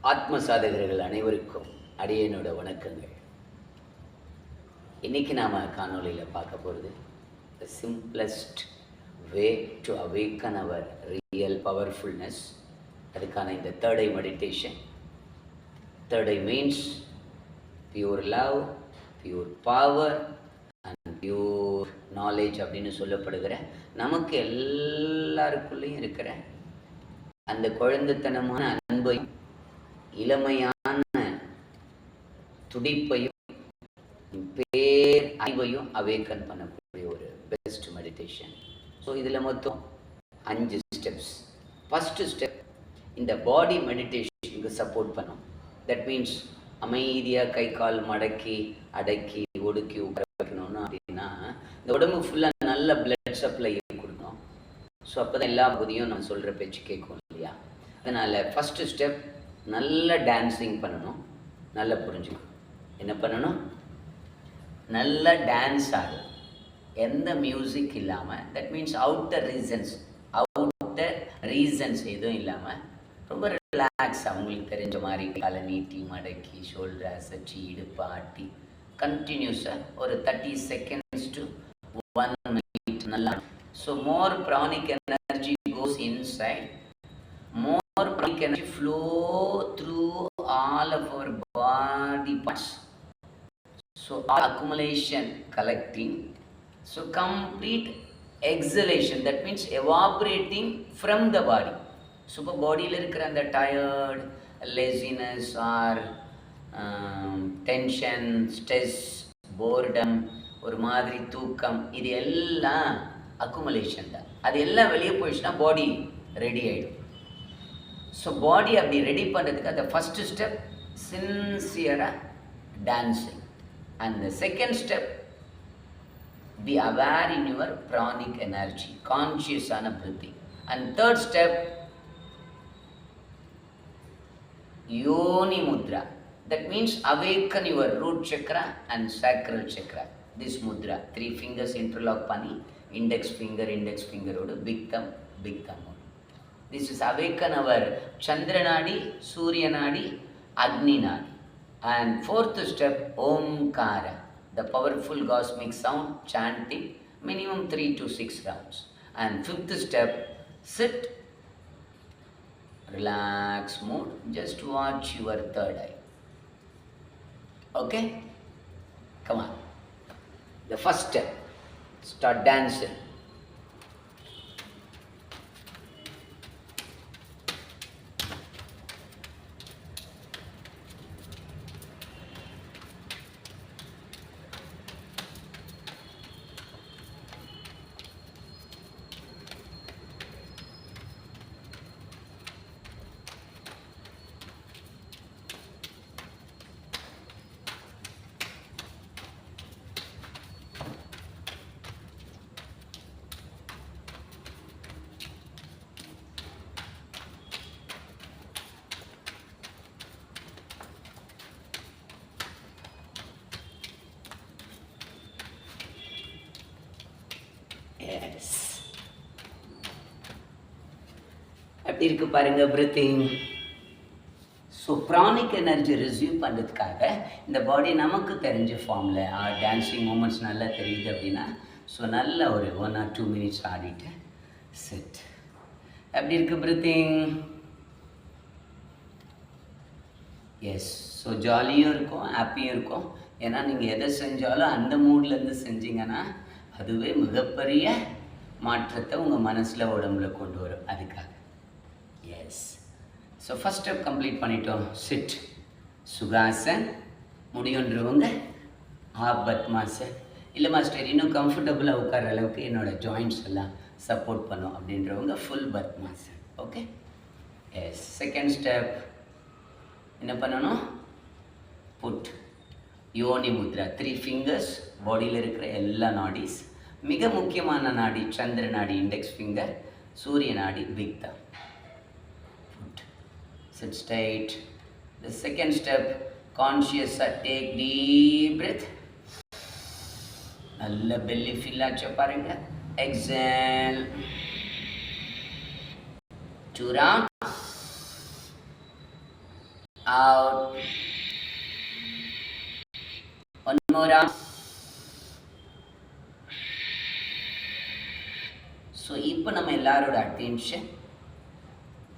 ஆத்ம சாதகர்கள் அனைவருக்கும் அடியேனோட வணக்கங்கள். இன்றைக்கி நாம் காணொலியில் பார்க்க போகிறது the simplest way to awaken our real powerfulness. அதுக்கான இந்த third eye meditation. Third eye means pure love, pure power and pure knowledge அப்படின்னு சொல்லப்படுகிற நமக்கு எல்லாருக்குள்ளேயும் இருக்கிற அந்த குழந்தைத்தனமான அன்பையும் இளமையான துடிப்பையும் பேர் அறிவையும் அவேக்கன் பண்ணக்கூடிய ஒரு பெஸ்ட் மெடிடேஷன். ஸோ இதில் மொத்தம் 5 ஸ்டெப்ஸ். ஃபஸ்ட்டு ஸ்டெப் இந்த பாடி மெடிடேஷனுக்கு சப்போர்ட் பண்ணும். தட் மீன்ஸ் அமைதியாக கை கால் மடக்கி அடக்கி ஒடுக்கி உட்கார வைக்கணும்னு அப்படின்னா இந்த உடம்பு ஃபுல்லாக நல்ல பிளட் சப்ளை கொடுக்கணும். ஸோ அப்போ தான் எல்லா பகுதியும் நான் சொல்கிற பேச்சு கேட்கும் இல்லையா? அதனால் ஃபஸ்ட்டு ஸ்டெப் நல்ல டான்ஸிங் பண்ணணும். நல்லா புரிஞ்சுக்கணும். என்ன பண்ணணும்? நல்ல டான்ஸ் ஆகும், எந்த மியூசிக் இல்லாமல். தட் மீன்ஸ் அவுட்டர் ரீசன்ஸ் எதுவும் இல்லாமல் ரொம்ப ரிலாக்ஸ், அவங்களுக்கு தெரிஞ்ச மாதிரி காலை நீட்டி மடக்கி ஷோல்டர் அசைச்சி இடுப்பு ஆட்டி கண்டினியூஸாக ஒரு 30 seconds to 1 minute நல்லா. So more pranic energy cos inside, more pranic energy flow through all of our body parts. So accumulation collecting, so complete exhalation, that means evaporating from the body. So body la irukra and tired, laziness or tension, stress, boredom, ஒரு மாதிரி தூக்கம், இது எல்லாம் accumulation தான். அது எல்லாம் வெளியே போயிடுச்சுன்னா பாடி ரெடி ஆகிடும். ஸோ பாடி அப்படி ரெடி பண்ணுறதுக்கு அந்த ஃபஸ்ட்டு ஸ்டெப் சின்சியராக dancing. And the second step be aware in your pranic energy, கான்ஷியஸான breathing. And third step yoni mudra. That means awaken your root chakra and sacral chakra. This mudra 3 fingers interlock பண்ணி index ஃபிங்கரோடு big thumb. This is awaken our Chandra Nadi, Surya Nadi, Agni Nadi. And fourth step, Omkara, the powerful cosmic sound, chanting minimum 3 to 6 rounds. And fifth step, sit, relax mood, just watch your third eye. Okay? Come on. The first step, start dancing. Yes, அப்படி இருக்கு பாருங்க breathing. So pranic energy receive பண்ணுறதுக்காக இந்த பாடி நமக்கு தெரிஞ்ச ஃபார்மில் dancing moments நல்லா தெரியுது அப்படின்னா ஸோ நல்ல ஒரு 1 or 2 minutes ஆடிட்டு செட். அப்படி இருக்கு பிரீத்திங். எஸ், ஸோ ஜாலியும் இருக்கும், ஹாப்பியும் இருக்கும். ஏன்னா நீங்கள் எதை செஞ்சாலும் அந்த மூட்லேருந்து செஞ்சீங்கன்னா அதுவே மிகப்பெரிய மாற்றத்தை உங்கள் மனசில் உடம்புல கொண்டு வரும். அதுக்காக yes. So first step complete பண்ணிட்டோம். சிட், சுகாசன். முடியுன்றவங்க பத்மாசன். இல்லை மாஸ்டர் இன்னும் கம்ஃபர்டபுளாக உட்கார அளவுக்கு என்னோடய ஜாயிண்ட்ஸ் எல்லாம் சப்போர்ட் பண்ணும் அப்படின்றவங்க full Padmasan. Okay. Yes. Second step என்ன பண்ணணும்? புட் யோனி முத்ரா. 3 fingers பாடியில் இருக்கிற எல்லா நாடிஸ். மிக முக்கியமான நாடி சந்திர நாடி index finger, surya nadi big thumb. Put, sit straight. The second step கான்ஷியஸாக டேக் டீப் பிரெத். நல்ல பெல்லி ஃபில் ஆச்சு பாருங்க. Exhale 2 rounds. out. One more arm. So இப்போ நம்ம எல்லாரோட அட்டென்ஷன்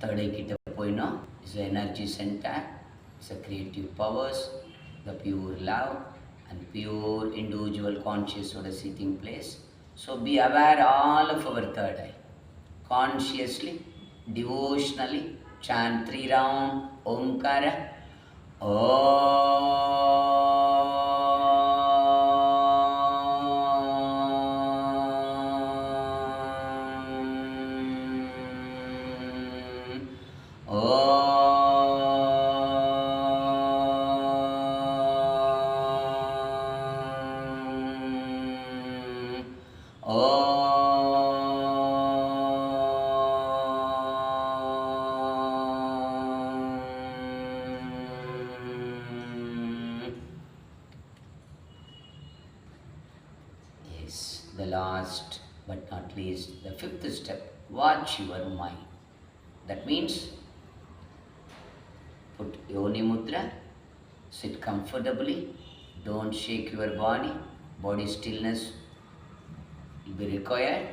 third eye கிட்ட போயினோம். Is energy centre, is a creative powers, the pure love and pure individual conscious ஓட sitting place. So be aware all of our third eye. Consciously, devotionally, chant 3 round Omkara. The last but not least, the fifth step, watch your mind. That means put Yoni Mudra, sit comfortably, don't shake your body stillness will be required.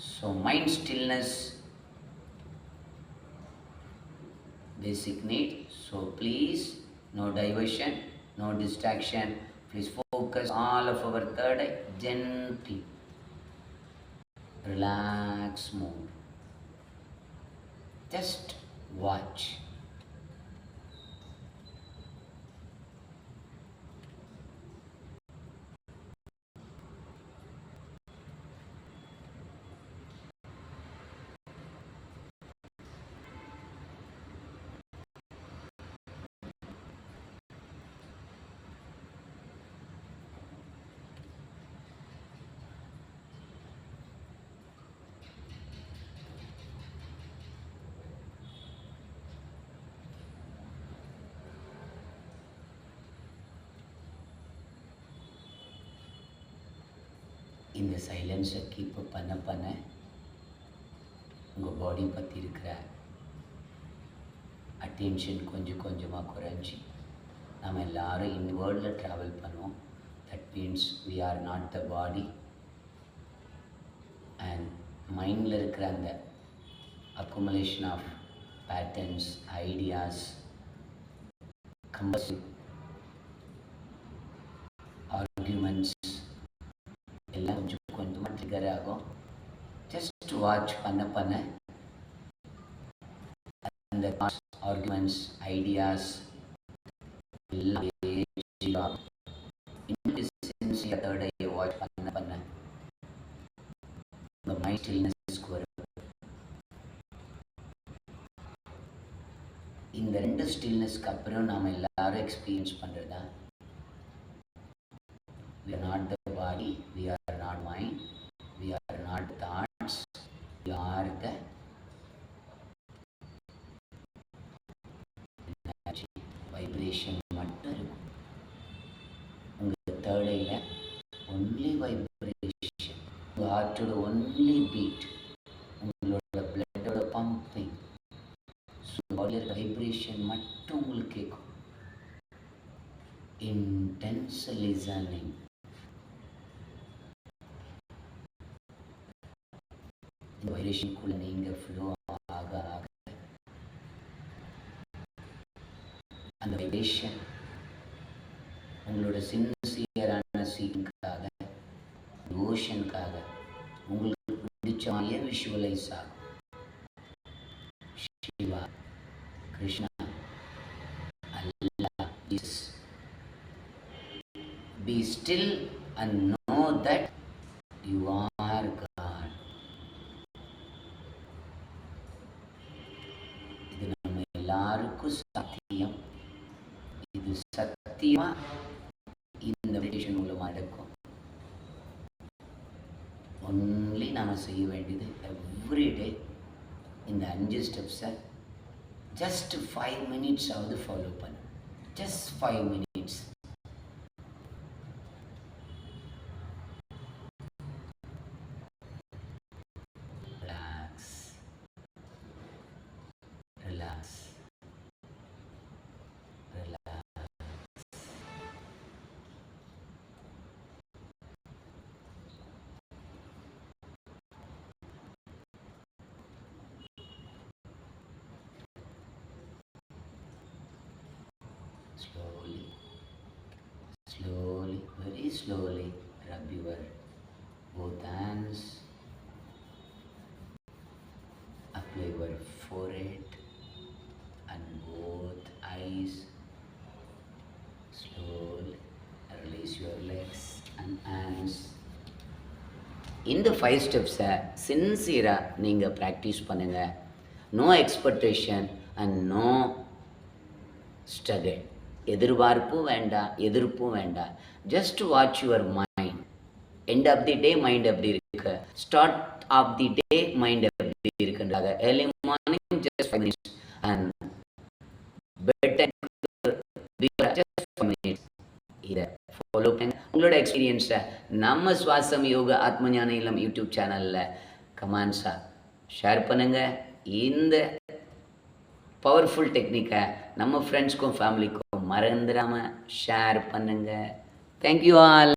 So mind stillness, basic need. So please, no diversion, no distraction. Please focus all of our third eye gently. Relax mode. Just watch. இந்த சைலன்ஸை keep பண்ண உங்கள் பாடி பற்றி இருக்கிற attention கொஞ்சம் கொஞ்சமாக குறைஞ்சி நம்ம எல்லாரும் இந்த வேர்ல்டில் ட்ராவல் பண்ணுவோம். That means we are not the body. And மைண்டில் இருக்கிற அந்த accumulation of patterns, ideas, compulsive arguments எல்லாம் கொஞ்சம் கொஞ்சமாக ட்ரிகர் ஆகும். ஜஸ்ட் வாட்ச் பண்ண அந்த ஆர்குமெண்ட்ஸ், ஐடியாஸ் எல்லாம் தேர்ட் ஐ வாட்ச் பண்ண உங்கள் மைண்ட் ஸ்டில்னஸ்க்கு வரும். இந்த ரெண்டு ஸ்டில்னஸ்க்கு அப்புறம் நாம் எல்லாரும் எக்ஸ்பீரியன்ஸ் பண்ணுறது தான் we are not the body, we are not mind, we are not thoughts, we are the energy, vibration மட்டும் இருக்கும். உங்கள் தேர்ட் ஐயில் ஒன்லி வைப்ரேஷன், உங்கள் ஹார்ட்டோட ஒன்லி பீட், உங்களோட பிளட்டோட பம்பிங், பாடியோட வைப்ரேஷன் மட்டும் உங்களுக்கு கேட்கும். Intense listening. இந்த வைப்ரேஷனுக்குள்ளே நீங்கள் ஃப்ளோ ஆக அந்த வைப்ரேஷன் உங்களோட சின்சியரான சீக்கிங்காக, டிவோஷனுக்காக உங்களுக்கு பிடிச்ச மாதிரியே விஷுவலைஸ் ஆகும். சிவா, கிருஷ்ணா, அல்லாஹ், Jesus. Be still and know that you are God. இது நம்ம எல்லாருக்கும் சத்தியம். இது சத்தியமா இந்த மெடிடேஷன் மூலமாக நடக்கும். ஒன்லி நாம் செய்ய வேண்டியது எவ்ரிடே இந்த 5 ஸ்டெப்ஸை ஜஸ்ட் 5 minutes ஆகுது ஃபாலோ பண்ணு. Just 5 minutes. Relax, relax. Slowly, slowly, very slowly rub your both hands, apply your forehead and both eyes. Slowly release your legs and hands. இந்த 5 ஸ்டெப்ஸை சின்சியராக நீங்கள் ப்ராக்டிஸ் பண்ணுங்கள். No expectation and no struggle. எதிர்பார்ப்பும் வேண்டாம், எதிர்ப்பும் வேண்டாம். Just watch your mind. End of the day mind எப்படி இருக்கு, start of the day mind எப்படி இருக்குன்றாங்க. Early morning just 5 minutes and bed time just 5 minutes. இதை ஃபாலோ பண்ணுங்க. உங்களோட எக்ஸ்பீரியன்ஸை நம்ம சுவாசம் யோக ஆத்மஞான இல்லம் யூடியூப் சேனலில் கமெண்ட்ஸாக ஷேர் பண்ணுங்கள். இந்த பவர்ஃபுல் டெக்னிக்கை நம்ம ஃப்ரெண்ட்ஸ்க்கும் ஃபேமிலிக்கும் மறந்துடாமல் ஷேர் பண்ணுங்கள். Thank you all.